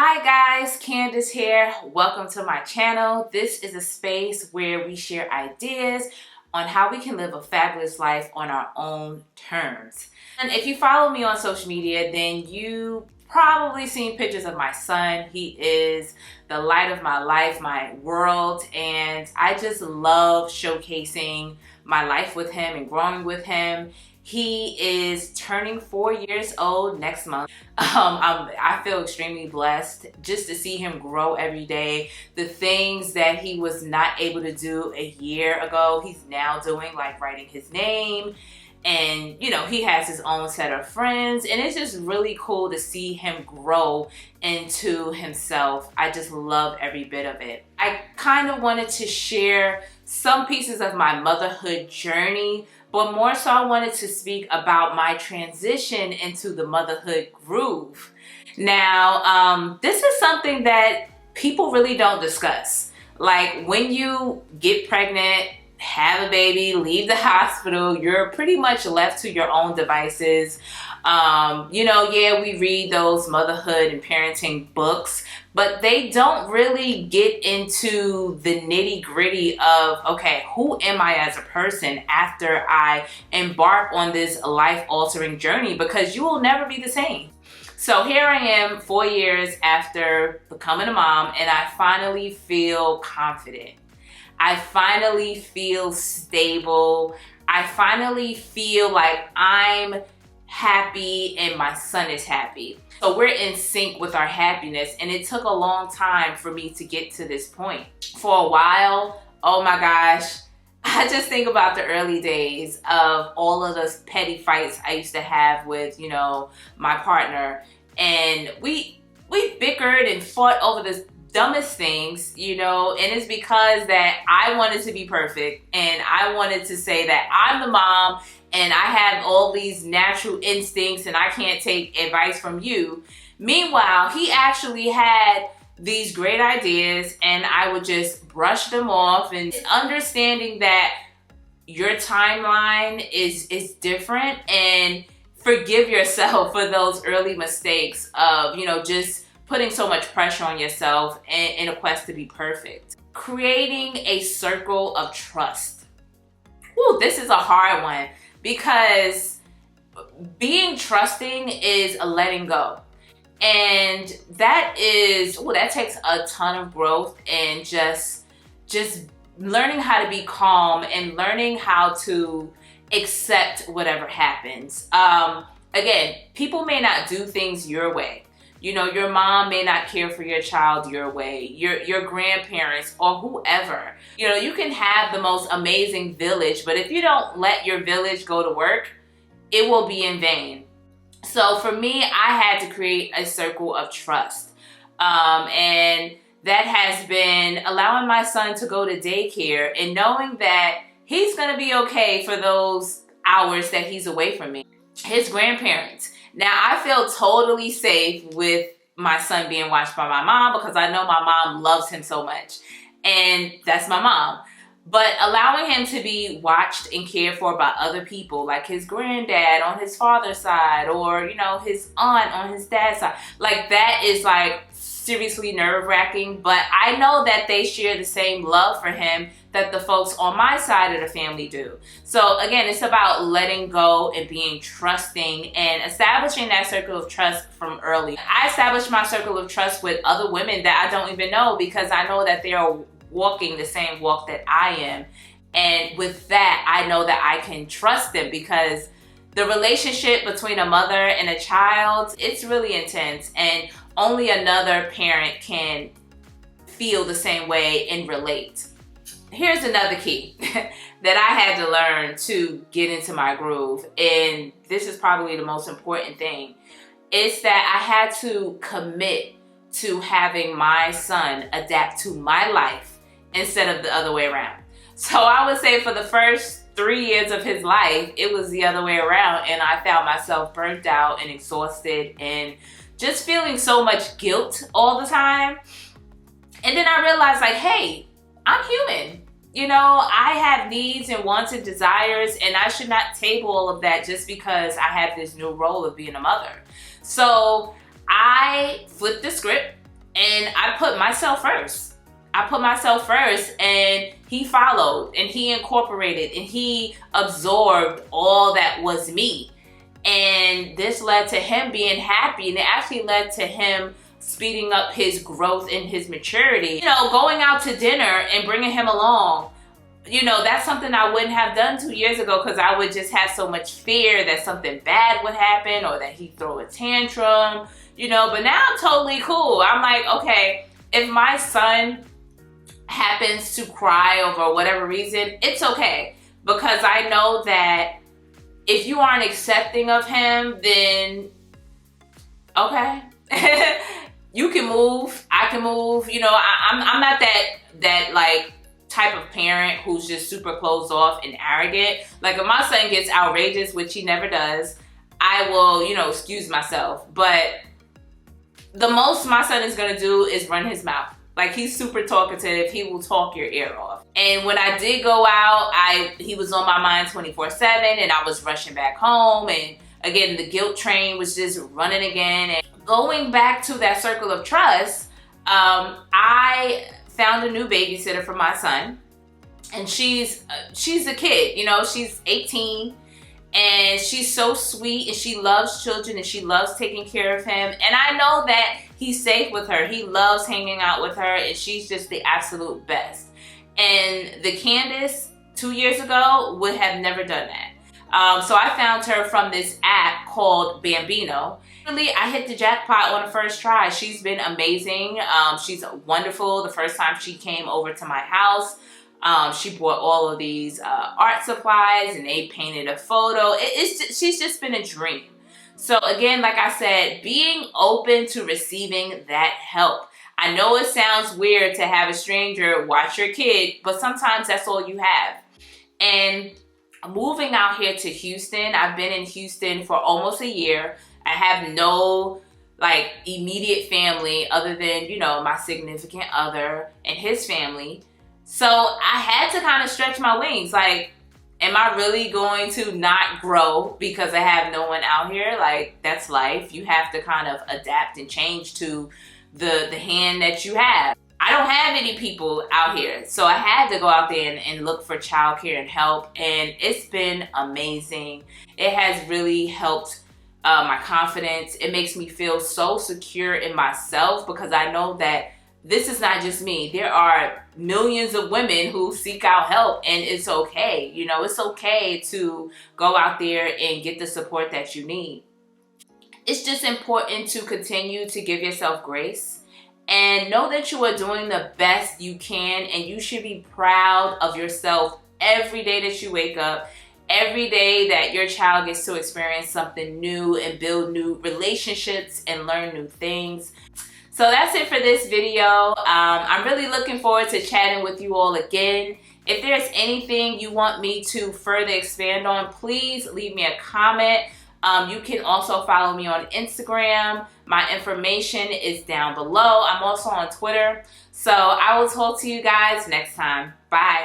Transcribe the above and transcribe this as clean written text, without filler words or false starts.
Hi guys, Candace here. Welcome to my channel. This is a space where we share ideas on how we can live a fabulous life on our own terms. And if you follow me on social media, then you probably seen pictures of my son. He is the light of my life, my world, and I just love showcasing my life with him and growing with him. He is turning 4 years old next month. I feel extremely blessed just to see him grow every day. The things that he was not able to do a year ago, he's now doing, like writing his name. And, you know, he has his own set of friends. And it's just really cool to see him grow into himself. I just love every bit of it. I kind of wanted to share some pieces of my motherhood journey, but more so I wanted to speak about my transition into the motherhood groove. Now, this is something that people really don't discuss. Like when you get pregnant, have a baby, leave the hospital, you're pretty much left to your own devices. Yeah, we read those motherhood and parenting books, but they don't really get into the nitty gritty of, okay, who am I as a person after I embark on this life-altering journey? Because you will never be the same. So here I am 4 years after becoming a mom, and I finally feel confident. I finally feel stable. I finally feel like I'm happy and my son is happy. So we're in sync with our happiness, and it took a long time for me to get to this point. For a while, oh my gosh, I just think about the early days of all of those petty fights I used to have with, my partner. And we bickered and fought over this dumbest things, and it's because that I wanted to be perfect, and I wanted to say that I'm the mom and I have all these natural instincts and I can't take advice from you. Meanwhile, he actually had these great ideas and I would just brush them off, and understanding that your timeline is different, and forgive yourself for those early mistakes of, just putting so much pressure on yourself in a quest to be perfect. Creating a circle of trust. Ooh, this is a hard one, because being trusting is a letting go. And that takes a ton of growth, and just learning how to be calm and learning how to accept whatever happens. Again, people may not do things your way. Your mom may not care for your child your way, your grandparents or whoever. You can have the most amazing village, but if you don't let your village go to work, it will be in vain. So for me, I had to create a circle of trust. And that has been allowing my son to go to daycare and knowing that he's going to be okay for those hours that he's away from me. His grandparents. Now, I feel totally safe with my son being watched by my mom, because I know my mom loves him so much, and that's my mom. But allowing him to be watched and cared for by other people, like his granddad on his father's side, or, his aunt on his dad's side, like that is like seriously nerve-wracking. But I know that they share the same love for him that the folks on my side of the family do. So again, it's about letting go and being trusting and establishing that circle of trust from early. I established my circle of trust with other women that I don't even know, because I know that they are walking the same walk that I am. And with that, I know that I can trust them, because the relationship between a mother and a child, it's really intense, and only another parent can feel the same way and relate. Here's another key that I had to learn to get into my groove, and this is probably the most important thing, is that I had to commit to having my son adapt to my life instead of the other way around. So I would say for the first 3 years of his life, it was the other way around, and I found myself burnt out and exhausted and just feeling so much guilt all the time. And then I realized, like, hey, I'm human. I have needs and wants and desires, and I should not table all of that just because I have this new role of being a mother. So I flipped the script And I put myself first. I put myself first, and he followed, and he incorporated, and he absorbed all that was me. And this led to him being happy, and it actually led to him speeding up his growth and his maturity. You know, going out to dinner and bringing him along, you know, that's something I wouldn't have done 2 years ago, because I would just have so much fear that something bad would happen or that he'd throw a tantrum, you know. But now I'm totally cool. I'm like, okay, if my son happens to cry over whatever reason, it's okay, because I know that if you aren't accepting of him, then okay. You can move, I can move. You know, I'm not that like type of parent who's just super closed off and arrogant. Like if my son gets outrageous, which he never does, I will, you know, excuse myself. But the most my son is gonna do is run his mouth. Like, he's super talkative. He will talk your ear off. And when I did go out, he was on my mind 24/7, and I was rushing back home. And again, the guilt train was just running again. And going back to that circle of trust, I found a new babysitter for my son. And she's a kid, you know, she's 18. And she's so sweet, and she loves children, and she loves taking care of him. And I know that he's safe with her. He loves hanging out with her, and she's just the absolute best. And the Candace 2 years ago would have never done that. So I found her from this app called Bambino. Really, I hit the jackpot on the first try. She's been amazing. She's wonderful. The first time she came over to my house, she brought all of these art supplies, and they painted a photo. She's just been a dream. So again, like I said, being open to receiving that help. I know it sounds weird to have a stranger watch your kid, but sometimes that's all you have. And moving out here to Houston, I've been in Houston for almost a year. I have no like immediate family other than, you know, my significant other and his family. So I had to kind of stretch my wings. Like, am I really going to not grow because I have no one out here? Like, that's life. You have to kind of adapt and change to the hand that you have. I don't have any people out here. So I had to go out there and look for childcare and help. And it's been amazing. It has really helped my confidence. It makes me feel so secure in myself, because I know that this is not just me. There are millions of women who seek out help, and it's okay. You know, it's okay to go out there and get the support that you need. It's just important to continue to give yourself grace and know that you are doing the best you can, and you should be proud of yourself every day that you wake up, every day that your child gets to experience something new and build new relationships and learn new things. So that's it for this video. I'm really looking forward to chatting with you all again. If there's anything you want me to further expand on, please leave me a comment. You can also follow me on Instagram. My information is down below. I'm also on Twitter. So I will talk to you guys next time. Bye.